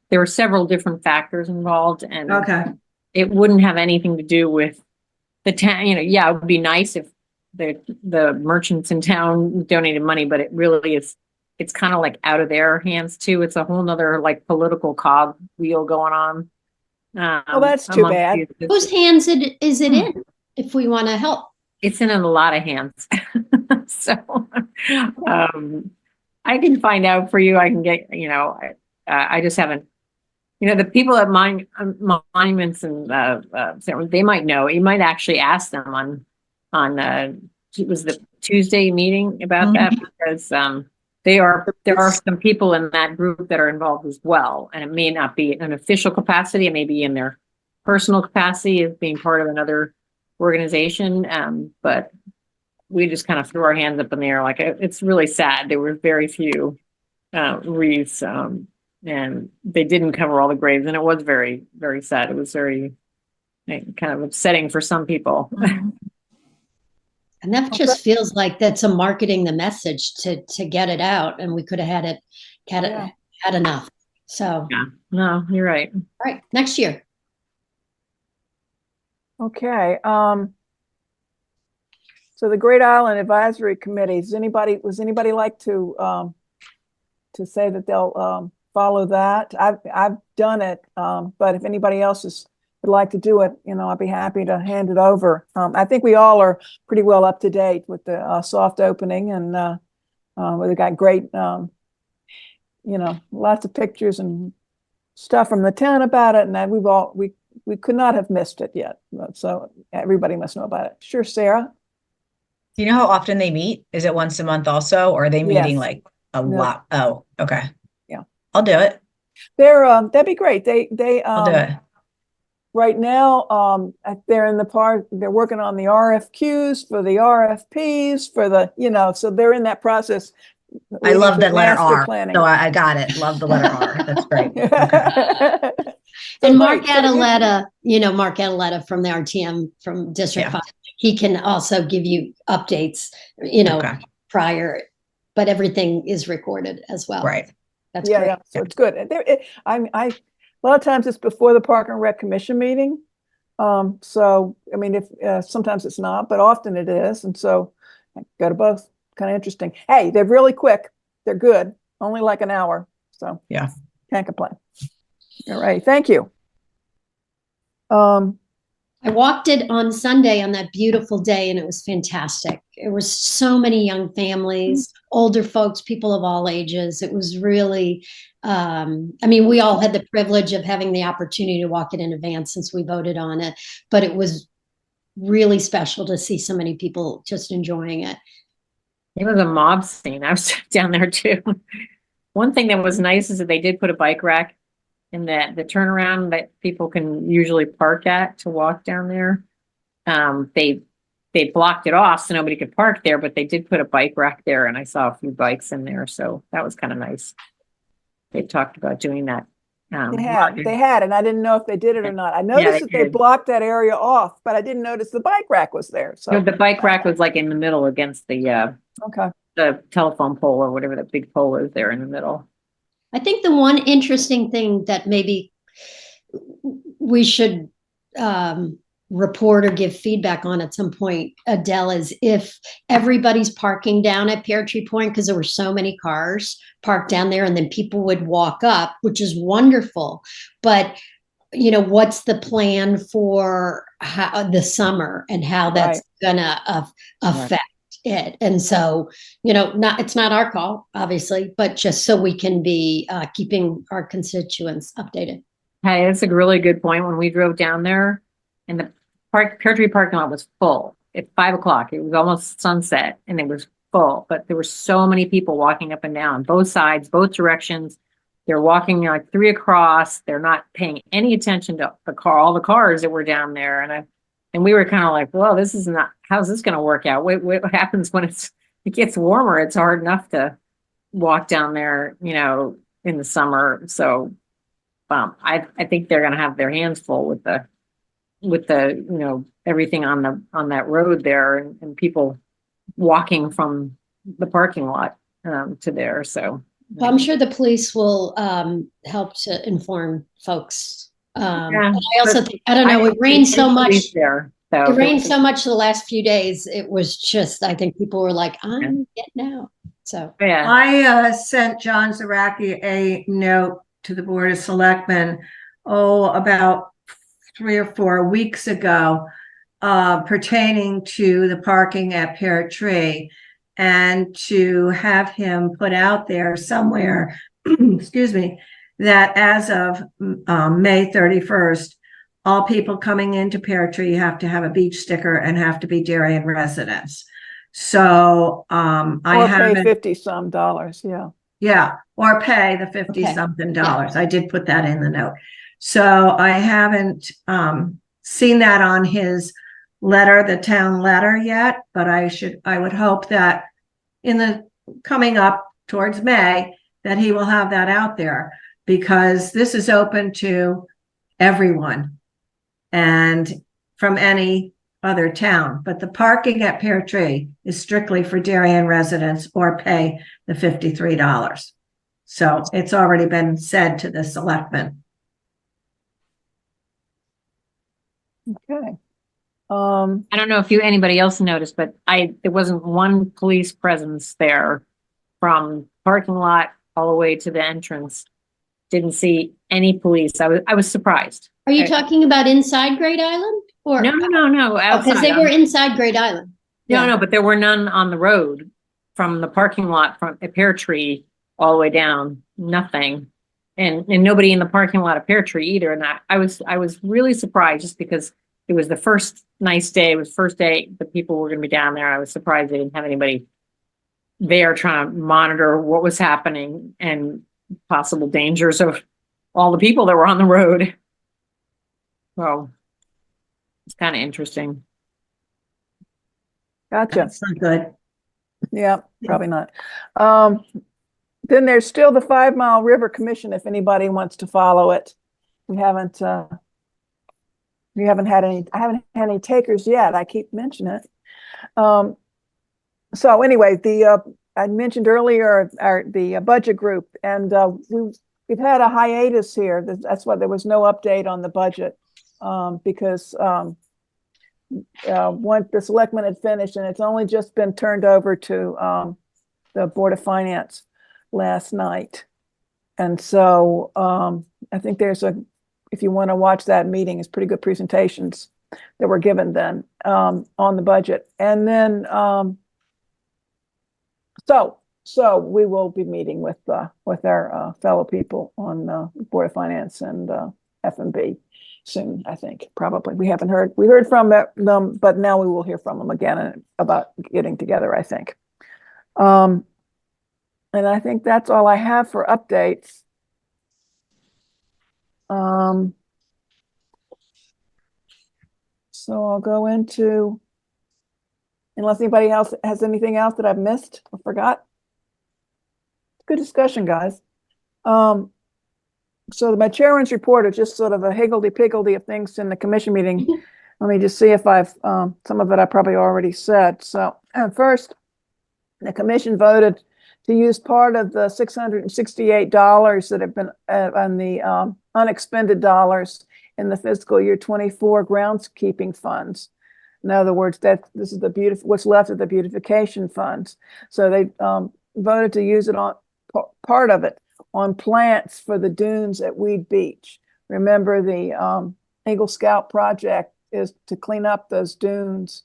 There were several different factors involved, and Okay. it wouldn't have anything to do with the town. Yeah, it would be nice if the merchants in town donated money, but it really is. It's kind of like out of their hands too. It's a whole nother like political cog wheel going on. Well, that's too bad. Whose hands is it in if we want to help? It's in a lot of hands. So I can find out for you. I can get, I just haven't, the people at monuments and they might know. You might actually ask them on it was the Tuesday meeting about that, because there are some people in that group that are involved as well. And it may not be an official capacity. It may be in their personal capacity as being part of another organization. But we just kind of threw our hands up in the air. Like, it's really sad. There were very few wreaths, and they didn't cover all the graves. And it was very, very sad. It was very kind of upsetting for some people. And that just feels like that's a marketing the message to get it out, and we could have had enough. So Yeah, no, you're right. All right, next year. Okay. So the Great Island Advisory Committee. Does anybody like to say that they'll follow that? I've done it, but if anybody else would like to do it, I'd be happy to hand it over. I think we all are pretty well up to date with the soft opening, and we've got great, lots of pictures and stuff from the town about it, and we could not have missed it yet. So everybody must know about it. Sure, Sarah. Do you know how often they meet? Is it once a month also, or are they meeting Yes. like a No. lot? Oh, okay. Yeah. I'll do it. They're, that'd be great. I'll do it. Right now, they're in the part, they're working on the RFQs for the RFPs for the, so they're in that process. I leading love to that letter master R. planning. So I got it. Love the letter R. That's great. Okay. And Mark Adeletta, Mark Adeletta from the RTM from District 5, he can also give you updates, Okay. prior, but everything is recorded as well. Right. That's great. Yeah. So it's good. A lot of times it's before the Park and Rec Commission meeting. So, I mean, if sometimes it's not, but often it is. And so I go to both. Kind of interesting. Hey, they're really quick. They're good. Only like an hour. So Yeah. Can't complain. All right. Thank you. I walked it on Sunday on that beautiful day, and it was fantastic. There was so many young families, older folks, people of all ages. It was really, we all had the privilege of having the opportunity to walk it in advance since we voted on it, but it was really special to see so many people just enjoying it. It was a mob scene. I was down there too. One thing that was nice is that they did put a bike rack in the turnaround that people can usually park at to walk down there. They blocked it off so nobody could park there, but they did put a bike rack there, and I saw a few bikes in there, so that was kind of nice. They talked about doing that. They had, and I didn't know if they did it or not. I noticed that they blocked that area off, but I didn't notice the bike rack was there. So the bike rack was like in the middle against the the telephone pole or whatever that big pole is there in the middle. I think the one interesting thing that maybe we should report or give feedback on at some point, Adele, is if everybody's parking down at Pear Tree Point, because there were so many cars parked down there, and then people would walk up, which is wonderful. But what's the plan for the summer and how that's gonna affect it? And so, it's not our call, obviously, but just so we can be keeping our constituents updated. Hey, that's a really good point. When we drove down there, and the Pear Tree parking lot was full at 5 o'clock. It was almost sunset, and it was full. But there were so many people walking up and down, both sides, both directions. They're walking like 3 across. They're not paying any attention to all the cars that were down there. And we were kind of like, well, this is not, how's this going to work out? What happens when it gets warmer? It's hard enough to walk down there, in the summer. So I think they're going to have their hands full with the everything on that road there, and people walking from the parking lot to there. So I'm sure the police will help to inform folks. I also think, I don't know, it rained so much there. It rained so much the last few days. It was just, I think people were like, I'm getting out. So I sent John Zaraki a note to the Board of Selectmen, about 3 or 4 weeks ago, pertaining to the parking at Pear Tree, and to have him put out there somewhere, excuse me, that as of May 31st, all people coming into Pear Tree have to have a beach sticker and have to be Darien residents. So I haven't pay $50-some. Yeah, or pay the 50-something dollars. I did put that in the note. So I haven't seen that on his letter, the town letter yet, but I would hope that in the coming up towards May, that he will have that out there, because this is open to everyone and from any other town. But the parking at Pear Tree is strictly for Darien residents or pay the $53. So it's already been said to the selectmen. Okay. I don't know if anybody else noticed, but there wasn't one police presence there from parking lot all the way to the entrance. Didn't see any police. I was surprised. Are you talking about inside Great Island? Or No. Because they were inside Great Island. No, but there were none on the road from the parking lot from a Pear Tree all the way down. Nothing, and nobody in the parking lot of Pear Tree either. And I was really surprised, just because it was the first nice day. It was the first day the people were going to be down there. I was surprised they didn't have anybody there trying to monitor what was happening. And possible dangers of all the people that were on the road. So it's kind of interesting. Gotcha. That's not good. Yeah, probably not. Then there's still the 5 Mile River Commission, if anybody wants to follow it. We haven't had any, I haven't had any takers yet. I keep mentioning it. So anyway, I mentioned earlier the budget group, and we've had a hiatus here. That's why there was no update on the budget, because once the selectmen had finished, and it's only just been turned over to the Board of Finance last night. And so I think if you want to watch that meeting, it's pretty good presentations that were given then on the budget. And then so we will be meeting with our fellow people on Board of Finance and F&B soon, I think, probably. We heard from them, but now we will hear from them again about getting together, I think. And I think that's all I have for updates. So I'll go into, unless anybody else has anything else that I've missed or forgot. Good discussion, guys. So my chairman's report is just sort of a higgledy-piggledy of things in the commission meeting. Let me just see if I've, some of it I probably already said. So first, the commission voted to use part of the $668 that have been on the unexpended dollars in the fiscal year 24 groundskeeping funds. In other words, this is what's left of the beautification funds. So they voted to use it on part of it on plants for the dunes at Weed Beach. Remember, the Eagle Scout project is to clean up those dunes,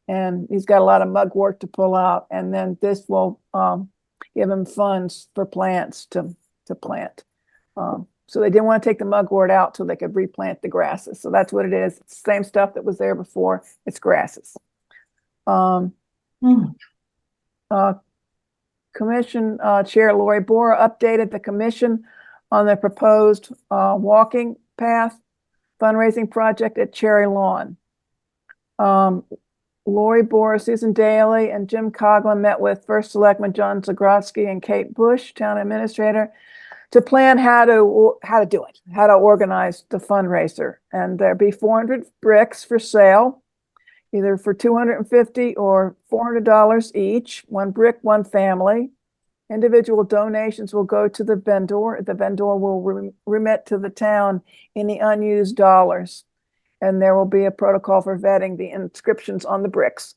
and he's got a lot of mugwort to pull out, and then this will give him funds for plants to plant. So they didn't want to take the mugwort out till they could replant the grasses. So that's what it is. It's the same stuff that was there before. It's grasses. Commission Chair Lori Bora updated the commission on the proposed walking path fundraising project at Cherry Lawn. Lori Bora, Susan Daly, and Jim Coughlin met with First Selectman John Zagrodsky and Kate Bush, Town Administrator, to plan how to do it, how to organize the fundraiser. And there'll be 400 bricks for sale, either for $250 or $400 each, one brick, one family. Individual donations will go to the vendor. The vendor will remit to the town any unused dollars. And there will be a protocol for vetting the inscriptions on the bricks,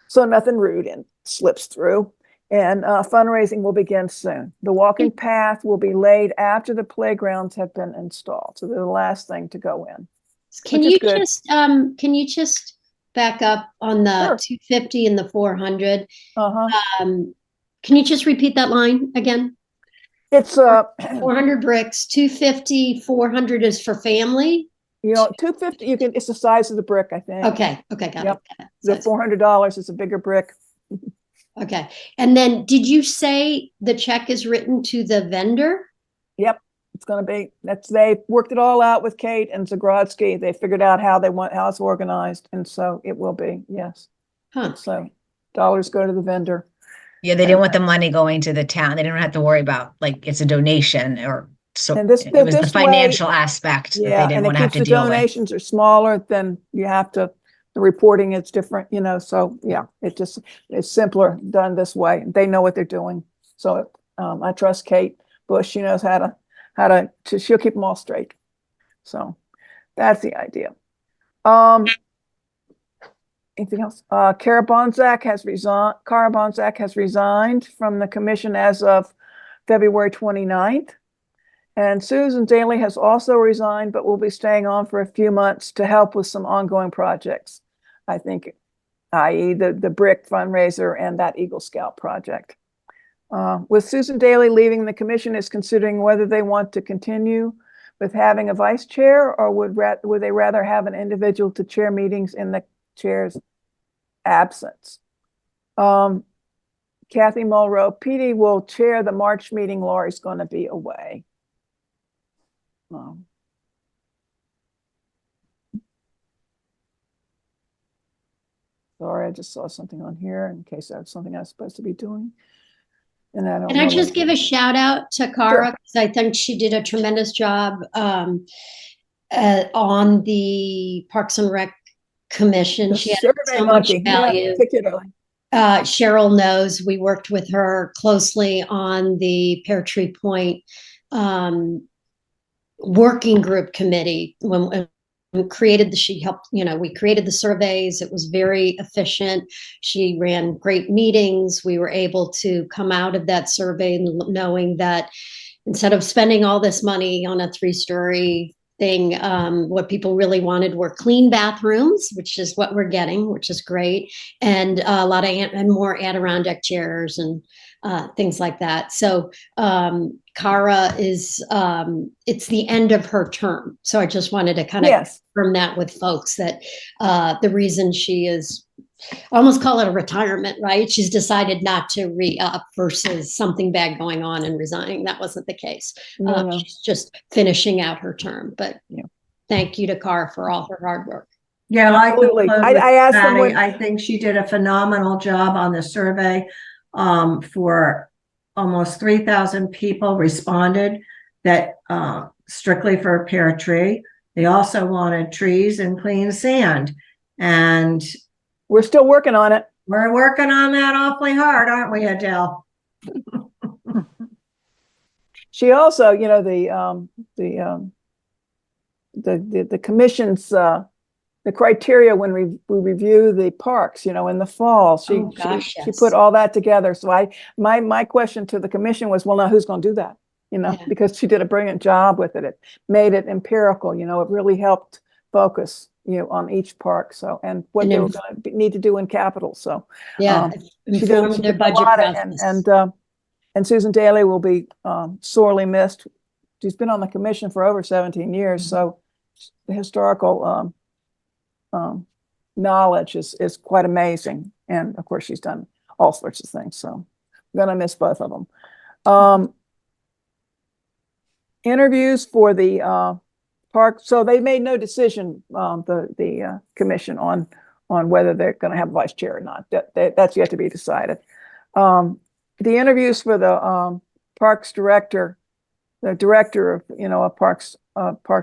so nothing rude and slips through. And fundraising will begin soon. The walking path will be laid after the playgrounds have been installed. So they're the last thing to go in. Can you just back up on the Sure. 250 and the 400? Uh-huh. Can you just repeat that line again? It's 400 bricks, 250, 400 is for family. 250, it's the size of the brick, I think. Okay, got Yep. it. The $400 is a bigger brick. Okay. And then did you say the check is written to the vendor? Yep. It's going to be, they worked it all out with Kate and Zagrodsky. They figured out how it's organized. And so it will be, yes. Huh. So dollars go to the vendor. Yeah, they didn't want the money going to the town. They didn't have to worry about like it's a donation or so. And this- It was the this way- financial aspect that they Yeah, didn't and it want to have keeps to the deal with. donations are smaller, then you have to, the reporting is different, so yeah, it's simpler done this way. They know what they're doing. So I trust Kate Bush. She knows how to she'll keep them all straight. So that's the idea. Anything else? Kara Bonzak has resigned from the commission as of February 29th. And Susan Daly has also resigned, but will be staying on for a few months to help with some ongoing projects, I think, i.e. the brick fundraiser and that Eagle Scout project. With Susan Daly leaving, the commission is considering whether they want to continue with having a vice chair, or would they rather have an individual to chair meetings in the chair's absence. Kathy Mulrow, PD will chair the March meeting. Lori's going to be away. Sorry, I just saw something on here in case I have something I was supposed to be doing. And I don't Can I know just what- give a shout out to Cara? Because I think she did a tremendous job on the Parks and Rec Commission. The She had Survey so much Monkey, yeah, value. particularly. Cheryl knows we worked with her closely on the Pear Tree Point working group committee when we created she helped, we created the surveys. It was very efficient. She ran great meetings. We were able to come out of that survey knowing that instead of spending all this money on a 3-story thing, what people really wanted were clean bathrooms, which is what we're getting, which is great, and a lot of and more Adirondack chairs and things like that. So Cara is, it's the end of her term. So I just wanted to kind of confirm that with folks that the reason she is, almost call it a retirement, right? She's decided not to re-up versus something bad going on and resigning. That wasn't the case. She's just finishing out her term. But thank you to Cara for all her hard work. Yeah, absolutely. I asked them Patty, when I think she did a phenomenal job on the survey. For almost 3,000 people responded that strictly for Pear Tree. They also wanted trees and clean sand. And we're still working on it. We're working on that awfully hard, aren't we, Adele? She also, the commission's the criteria when we review the parks, in the fall, she put all that together. So my question to the commission was, well, now who's going to do that? Because she did a brilliant job with it. It made it empirical, it really helped focus, on each park. So, and what they were going to need to do in capital. So, she did a lot and Susan Daly will be sorely missed. She's been on the commission for over 17 years. So the historical knowledge is quite amazing. And of course, she's done all sorts of things. So I'm going to miss both of them. Interviews for the park. So they made no decision, the commission on whether they're going to have a vice chair or not. That's yet to be decided. The interviews for the parks director, the director of Parks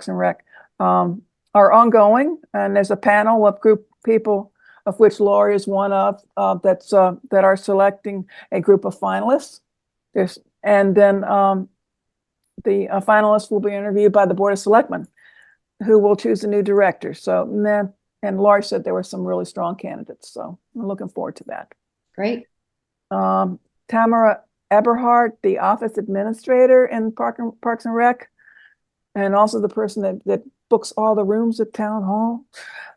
and Rec, are ongoing, and there's a panel of group people, of which Lori is one of, that are selecting a group of finalists. And then the finalists will be interviewed by the Board of Selectmen, who will choose a new director. So, and Lori said there were some really strong candidates, so I'm looking forward to that. Great. Tamara Eberhardt, the office administrator in Parks and Rec, and also the person that books all the rooms at Town Hall,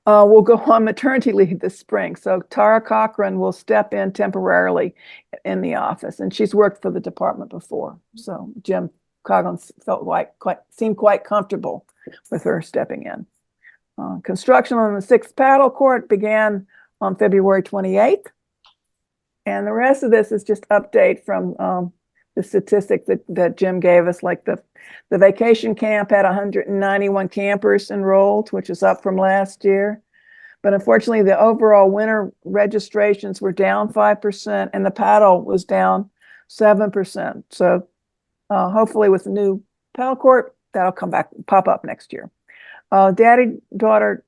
will go on maternity leave this spring. So Tara Cochran will step in temporarily in the office, and she's worked for the department before. So Jim Coghlan seemed quite comfortable with her stepping in. Construction on the 6th paddle court began on February 28th. And the rest of this is just update from the statistics that Jim gave us, like the vacation camp had 191 campers enrolled, which is up from last year. But unfortunately, the overall winter registrations were down 5%, and the paddle was down 7%. So hopefully with the new paddle court, that'll pop up next year. Daddy-daughter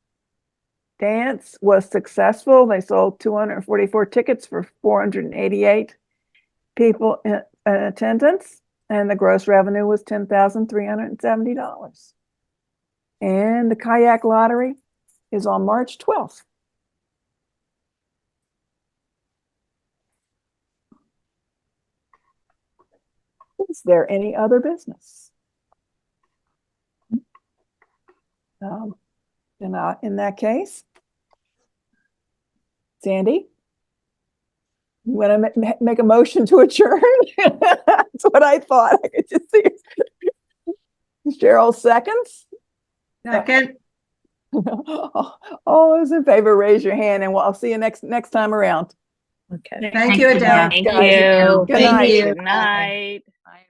dance was successful. They sold 244 tickets for 488 people in attendance, and the gross revenue was $10,370. And the kayak lottery is on March 12th. Is there any other business? In that case, Sandy, you want to make a motion to adjourn? That's what I thought. I could just see Cheryl seconds. Second. All those in favor, raise your hand, and I'll see you next time around. Okay. Thank you, Adele. Thank guys. you. Good night. Good night.